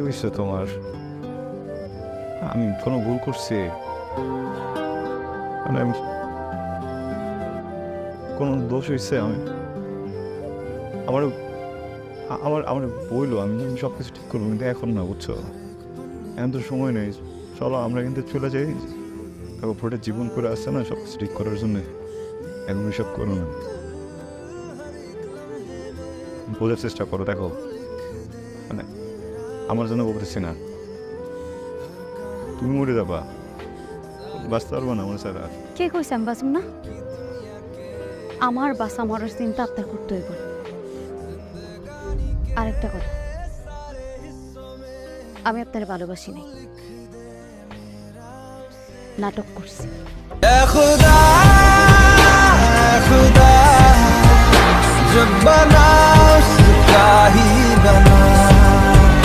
হয়েছে তোমার? আমি কোনো ভুল করছি? মানে কোনো দোষ হয়েছে? আমি আমার আমার আমার বইলো, আমি সব কিছু ঠিক করবো, কিন্তু এখন না, বুঝছো? এখন তো সময় নেই। চলো আমরা কিন্তু চলে যাই, পুরোটা জীবন করে আসছে না সব কিছু ঠিক করার জন্যে। এখন সব করো না, বোঝার চেষ্টা করো। দেখো মানে আমার জন্য বলতেছি না, তুমি মরে যাবা, বাঁচতে পারবো না আমার ছাড়া। কে কইছে আমি বাঁচব না? আমার বাসা মরার চিন্তা আপনার করতে হইব না। আরেকটা কথা, আমি আপনার ভালোবাসি নাই, নাটক করছি। खुदा खुदा जब बना उसका ही